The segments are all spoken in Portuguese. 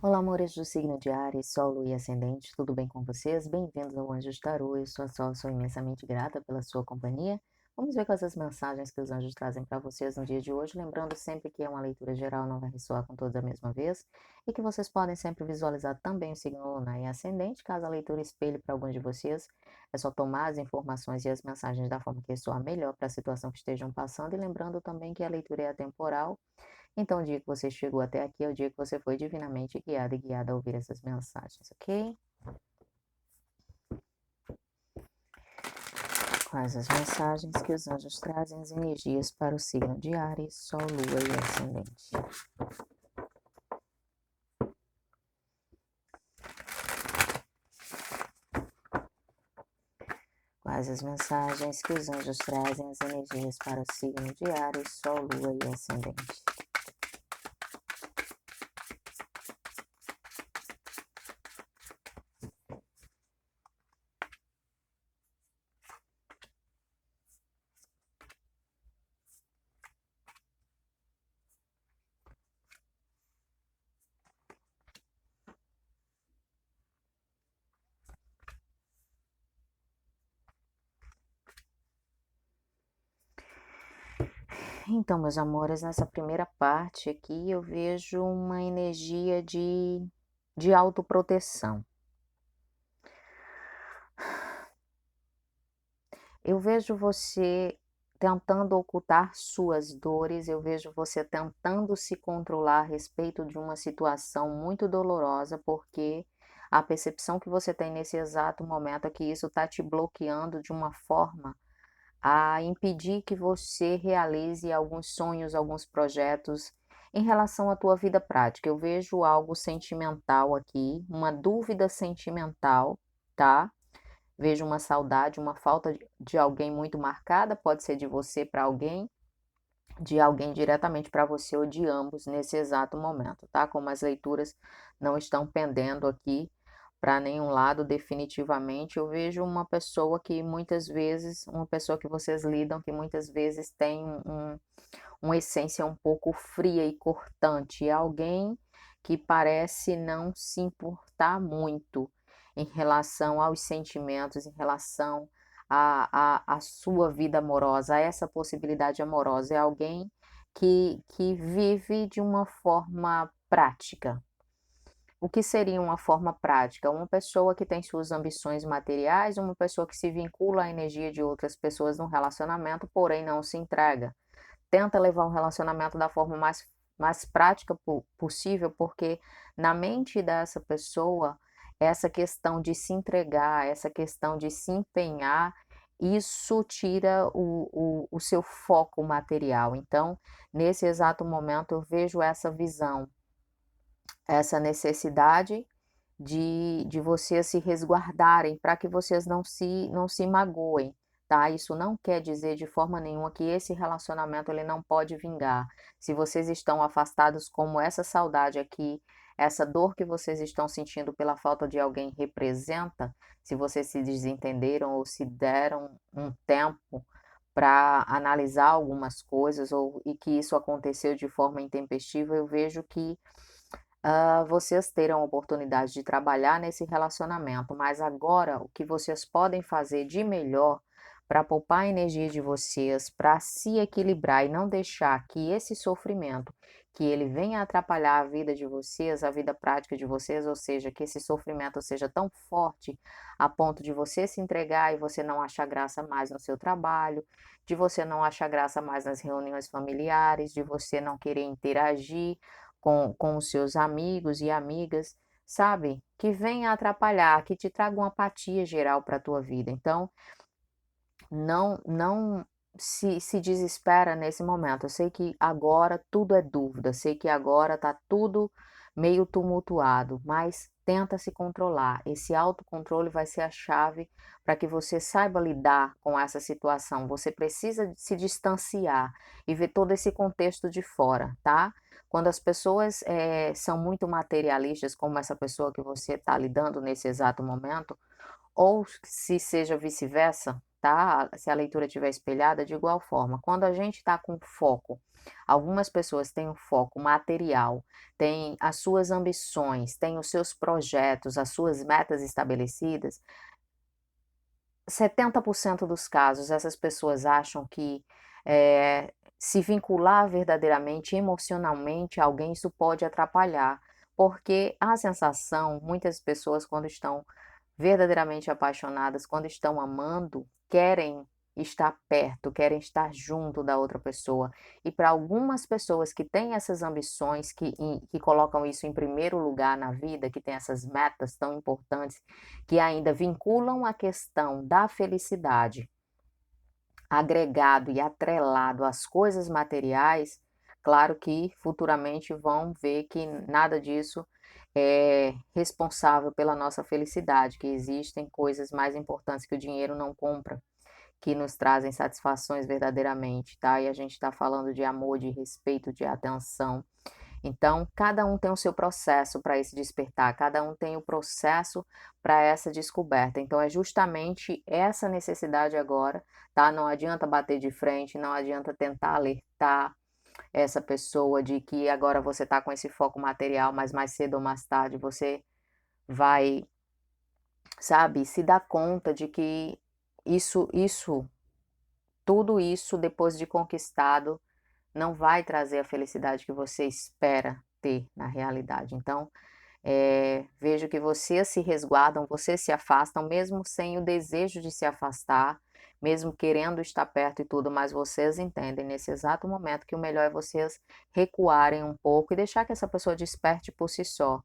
Olá, amores do signo de Áries, Sol, Lua e Ascendente, tudo bem com vocês? Bem-vindos ao Anjos Tarô, eu sou a Sol, sou imensamente grata pela sua companhia. Vamos ver quais as mensagens que os anjos trazem para vocês no dia de hoje, lembrando sempre que é uma leitura geral, não vai ressoar com todos da mesma vez, e que vocês podem sempre visualizar também o signo lunar e ascendente, caso a leitura espelhe para alguns de vocês, é só tomar as informações e as mensagens da forma que ressoar melhor para a situação que estejam passando, e lembrando também que a leitura é atemporal, então, o dia que você chegou até aqui é o dia que você foi divinamente guiado e guiada a ouvir essas mensagens, ok? Quais as mensagens que os anjos trazem, as energias para o signo de Áries, Sol, Lua e Ascendente? Quais as mensagens que os anjos trazem, as energias para o signo de Áries, Sol, Lua e Ascendente? Então, meus amores, nessa primeira parte aqui eu vejo uma energia de autoproteção. Eu vejo você tentando ocultar suas dores, eu vejo você tentando se controlar a respeito de uma situação muito dolorosa, porque a percepção que você tem nesse exato momento é que isso está te bloqueando de uma forma a impedir que você realize alguns sonhos, alguns projetos em relação à tua vida prática. Eu vejo algo sentimental aqui, uma dúvida sentimental, tá? Vejo uma saudade, uma falta de alguém muito marcada, pode ser de você para alguém, de alguém diretamente para você ou de ambos nesse exato momento, tá? Como as leituras não estão pendendo aqui para nenhum lado definitivamente, eu vejo uma pessoa que muitas vezes, uma pessoa que vocês lidam, que muitas vezes tem uma essência um pouco fria e cortante, é alguém que parece não se importar muito em relação aos sentimentos, em relação à sua vida amorosa, a essa possibilidade amorosa. É alguém que vive de uma forma prática. O que seria uma forma prática? Uma pessoa que tem suas ambições materiais, uma pessoa que se vincula à energia de outras pessoas num relacionamento, porém não se entrega. Tenta levar o relacionamento da forma mais prática possível, porque na mente dessa pessoa, essa questão de se entregar, essa questão de se empenhar, isso tira o seu foco material. Então, nesse exato momento, eu vejo essa visão, essa necessidade de vocês se resguardarem para que vocês não se magoem, tá? Isso não quer dizer de forma nenhuma que esse relacionamento ele não pode vingar. Se vocês estão afastados, como essa saudade aqui, essa dor que vocês estão sentindo pela falta de alguém representa, se vocês se desentenderam ou se deram um tempo para analisar algumas coisas ou e que isso aconteceu de forma intempestiva, eu vejo que vocês terão a oportunidade de trabalhar nesse relacionamento, mas agora o que vocês podem fazer de melhor para poupar a energia de vocês, para se equilibrar e não deixar que esse sofrimento, que ele venha atrapalhar a vida de vocês, a vida prática de vocês, ou seja, que esse sofrimento seja tão forte a ponto de você se entregar e você não achar graça mais no seu trabalho, de você não achar graça mais nas reuniões familiares, de você não querer interagir com os seus amigos e amigas, sabe, que venha atrapalhar, que te traga uma apatia geral para a tua vida. Então, não se desespera nesse momento. Eu sei que agora tudo é dúvida, sei que agora tá tudo meio tumultuado, mas tenta se controlar. Esse autocontrole vai ser a chave para que você saiba lidar com essa situação. Você precisa se distanciar e ver todo esse contexto de fora, tá? Quando as pessoas são muito materialistas, como essa pessoa que você está lidando nesse exato momento, ou se seja vice-versa, tá? Se a leitura estiver espelhada, de igual forma, quando a gente está com foco, algumas pessoas têm um foco material, têm as suas ambições, têm os seus projetos, as suas metas estabelecidas. 70% dos casos, essas pessoas acham que, se vincular verdadeiramente, emocionalmente a alguém, isso pode atrapalhar, porque a sensação, muitas pessoas quando estão verdadeiramente apaixonadas, quando estão amando, querem estar perto, querem estar junto da outra pessoa. E para algumas pessoas que têm essas ambições, que colocam isso em primeiro lugar na vida, que têm essas metas tão importantes, que ainda vinculam a questão da felicidade agregado e atrelado às coisas materiais, claro que futuramente vão ver que nada disso é responsável pela nossa felicidade, que existem coisas mais importantes que o dinheiro não compra, que nos trazem satisfações verdadeiramente, tá? E a gente está falando de amor, de respeito, de atenção. Então, cada um tem o seu processo para esse despertar, cada um tem o processo para essa descoberta. Então, é justamente essa necessidade agora, tá? Não adianta bater de frente, não adianta tentar alertar essa pessoa de que agora você está com esse foco material, mas mais cedo ou mais tarde você vai, sabe, se dar conta de que isso, tudo isso depois de conquistado não vai trazer a felicidade que você espera ter na realidade. Então, vejo que vocês se resguardam, vocês se afastam, mesmo sem o desejo de se afastar, mesmo querendo estar perto e tudo, mas vocês entendem nesse exato momento que o melhor é vocês recuarem um pouco e deixar que essa pessoa desperte por si só.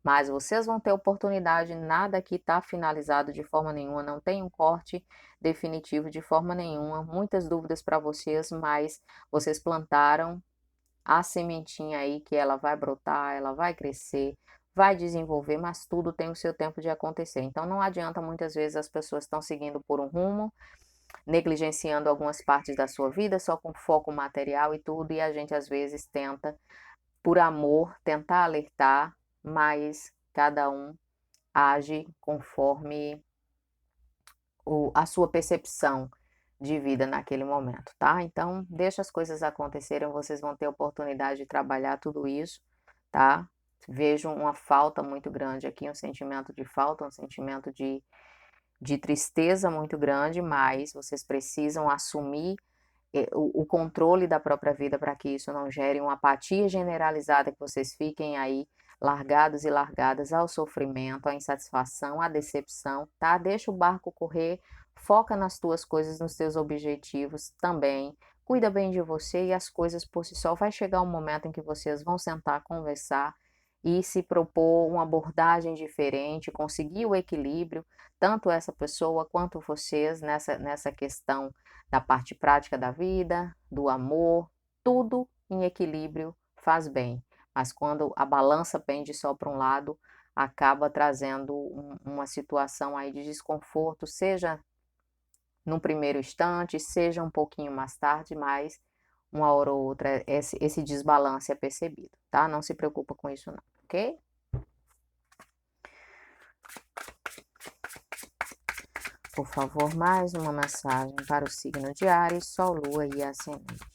Mas vocês vão ter oportunidade, nada aqui está finalizado de forma nenhuma, não tem um corte definitivo de forma nenhuma. Muitas dúvidas para vocês, mas vocês plantaram a sementinha aí que ela vai brotar, ela vai crescer, vai desenvolver, mas tudo tem o seu tempo de acontecer. Então não adianta, muitas vezes as pessoas estão seguindo por um rumo, negligenciando algumas partes da sua vida, só com foco material e tudo, e a gente às vezes tenta, por amor, tentar alertar, mas cada um age conforme a sua percepção de vida naquele momento, tá? Então, deixa as coisas acontecerem, vocês vão ter oportunidade de trabalhar tudo isso, tá? Vejo uma falta muito grande aqui, um sentimento de falta, um sentimento de tristeza muito grande, mas vocês precisam assumir o controle da própria vida para que isso não gere uma apatia generalizada, que vocês fiquem aí largados e largadas ao sofrimento, à insatisfação, à decepção, tá? Deixa o barco correr, foca nas tuas coisas, nos teus objetivos também. Cuida bem de você e as coisas por si só. Vai chegar um momento em que vocês vão sentar, conversar e se propor uma abordagem diferente, conseguir o equilíbrio, tanto essa pessoa quanto vocês nessa questão da parte prática da vida, do amor, tudo em equilíbrio faz bem. Mas quando a balança pende só para um lado, acaba trazendo uma situação aí de desconforto, seja num primeiro instante, seja um pouquinho mais tarde, mas uma hora ou outra esse desbalance é percebido, tá? Não se preocupa com isso não, ok? Por favor, mais uma mensagem para o signo de Áries, Sol, Lua e Ascendente.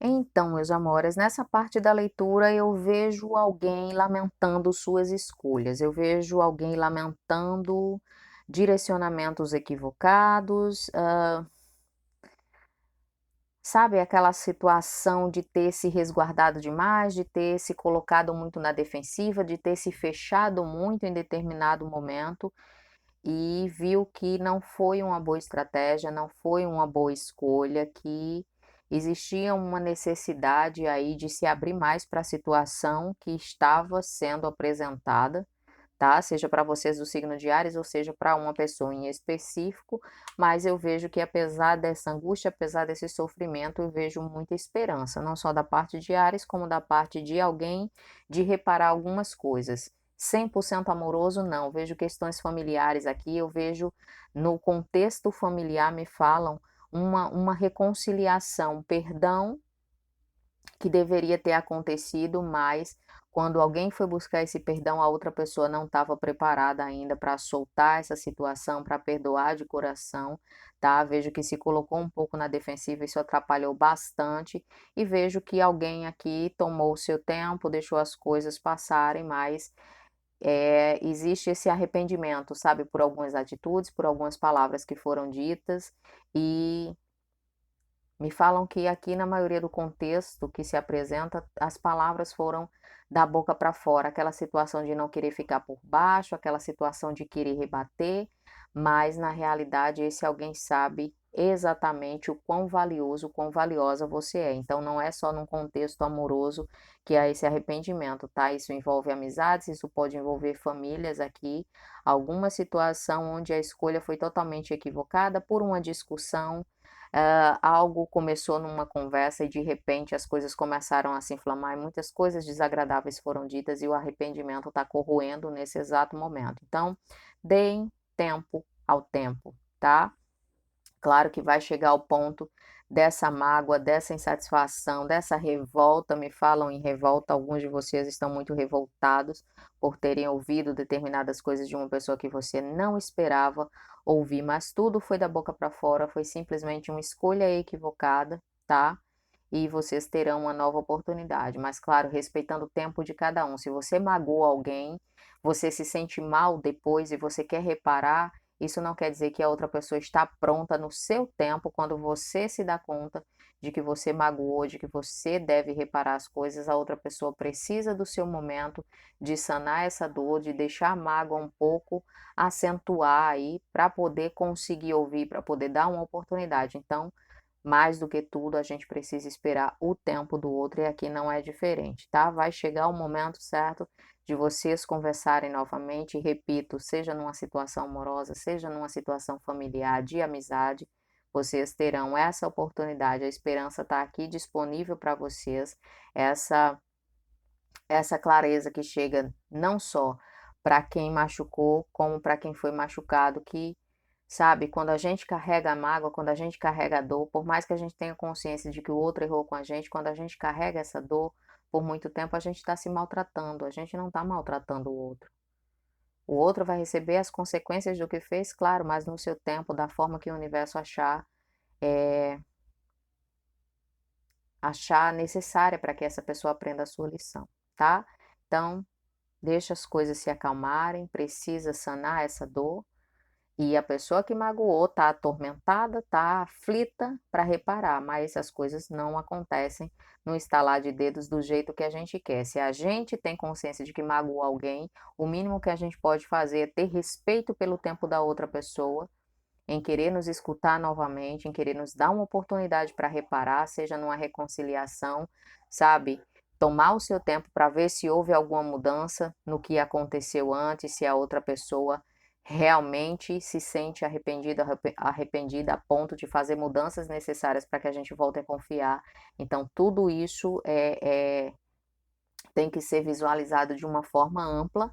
Então, meus amores, nessa parte da leitura eu vejo alguém lamentando suas escolhas, eu vejo alguém lamentando direcionamentos equivocados, sabe, aquela situação de ter se resguardado demais, de ter se colocado muito na defensiva, de ter se fechado muito em determinado momento e viu que não foi uma boa estratégia, não foi uma boa escolha, que existia uma necessidade aí de se abrir mais para a situação que estava sendo apresentada, tá? Seja para vocês do signo de Áries ou seja para uma pessoa em específico, mas eu vejo que apesar dessa angústia, apesar desse sofrimento, eu vejo muita esperança, não só da parte de Áries, como da parte de alguém de reparar algumas coisas. 100% amoroso, não. Vejo questões familiares aqui, eu vejo no contexto familiar, me falam uma reconciliação, perdão que deveria ter acontecido, mas quando alguém foi buscar esse perdão, a outra pessoa não estava preparada ainda para soltar essa situação, para perdoar de coração, tá? Vejo que se colocou um pouco na defensiva, isso atrapalhou bastante, e vejo que alguém aqui tomou o seu tempo, deixou as coisas passarem, mas existe esse arrependimento, sabe, por algumas atitudes, por algumas palavras que foram ditas, e me falam que aqui na maioria do contexto que se apresenta, as palavras foram da boca para fora, aquela situação de não querer ficar por baixo, aquela situação de querer rebater, mas na realidade esse alguém sabe exatamente o quão valioso, o quão valiosa você é. Então não é só num contexto amoroso que há esse arrependimento, tá? Isso envolve amizades, isso pode envolver famílias aqui, alguma situação onde a escolha foi totalmente equivocada por uma discussão. Algo começou numa conversa e de repente as coisas começaram a se inflamar e muitas coisas desagradáveis foram ditas e o arrependimento está corroendo nesse exato momento. Então, deem tempo ao tempo, tá? Claro que vai chegar ao ponto dessa mágoa, dessa insatisfação, dessa revolta. Me falam em revolta, alguns de vocês estão muito revoltados por terem ouvido determinadas coisas de uma pessoa que você não esperava ouvir, mas tudo foi da boca para fora, foi simplesmente uma escolha equivocada, tá? E vocês terão uma nova oportunidade, mas claro, respeitando o tempo de cada um. Se você magoou alguém, você se sente mal depois e você quer reparar, isso não quer dizer que a outra pessoa está pronta no seu tempo, quando você se dá conta de que você magoou, de que você deve reparar as coisas, a outra pessoa precisa do seu momento de sanar essa dor, de deixar a mágoa um pouco acentuar aí para poder conseguir ouvir, para poder dar uma oportunidade. Então, mais do que tudo, a gente precisa esperar o tempo do outro e aqui não é diferente, tá? Vai chegar o momento certo de vocês conversarem novamente, e repito, seja numa situação amorosa, seja numa situação familiar, de amizade, vocês terão essa oportunidade. A esperança está aqui disponível para vocês, essa essa clareza que chega não só para quem machucou, como para quem foi machucado, que sabe, quando a gente carrega a mágoa, quando a gente carrega a dor, por mais que a gente tenha consciência de que o outro errou com a gente, quando a gente carrega essa dor por muito tempo, a gente está se maltratando, a gente não está maltratando o outro. O outro vai receber as consequências do que fez, claro, mas no seu tempo, da forma que o universo é, achar necessária para que essa pessoa aprenda a sua lição, tá? Então, deixa as coisas se acalmarem, precisa sanar essa dor. E a pessoa que magoou está atormentada, está aflita para reparar, mas as coisas não acontecem no estalar de dedos do jeito que a gente quer. Se a gente tem consciência de que magoou alguém, o mínimo que a gente pode fazer é ter respeito pelo tempo da outra pessoa, em querer nos escutar novamente, em querer nos dar uma oportunidade para reparar, seja numa reconciliação, sabe? Tomar o seu tempo para ver se houve alguma mudança no que aconteceu antes, se a outra pessoa realmente se sente arrependida a ponto de fazer mudanças necessárias para que a gente volte a confiar. Então, tudo isso tem que ser visualizado de uma forma ampla,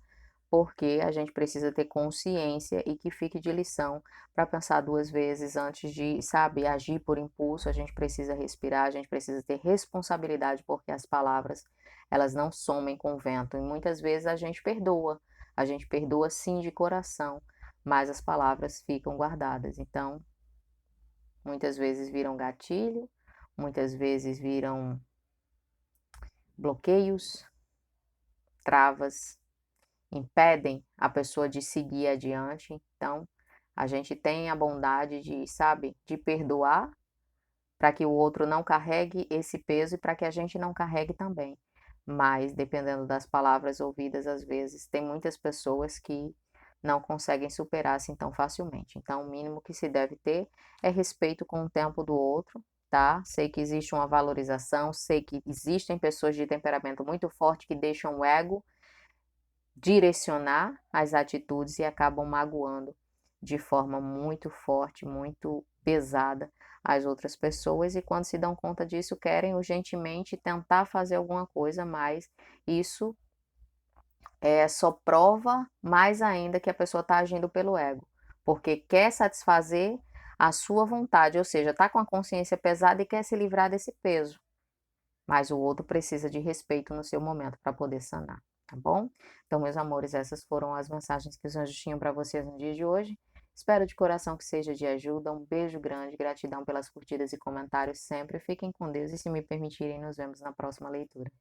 porque a gente precisa ter consciência e que fique de lição para pensar duas vezes antes de, sabe, agir por impulso. A gente precisa respirar, a gente precisa ter responsabilidade, porque as palavras, elas não somem com o vento. E muitas vezes a gente perdoa sim de coração, mas as palavras ficam guardadas. Então, muitas vezes viram gatilho, muitas vezes viram bloqueios, travas, impedem a pessoa de seguir adiante. Então, a gente tem a bondade de, sabe, de perdoar para que o outro não carregue esse peso e para que a gente não carregue também. Mas, dependendo das palavras ouvidas, às vezes, tem muitas pessoas que não conseguem superar assim tão facilmente. Então, o mínimo que se deve ter é respeito com o tempo do outro, tá? Sei que existe uma valorização, sei que existem pessoas de temperamento muito forte que deixam o ego direcionar as atitudes e acabam magoando de forma muito forte, muito pesada as outras pessoas, e quando se dão conta disso, querem urgentemente tentar fazer alguma coisa, mas isso só prova mais ainda que a pessoa está agindo pelo ego, porque quer satisfazer a sua vontade, ou seja, está com a consciência pesada e quer se livrar desse peso, mas o outro precisa de respeito no seu momento para poder sanar, tá bom? Então, meus amores, essas foram as mensagens que os anjos tinham para vocês no dia de hoje. Espero de coração que seja de ajuda. Um beijo grande, gratidão pelas curtidas e comentários sempre. Fiquem com Deus e, se me permitirem, nos vemos na próxima leitura.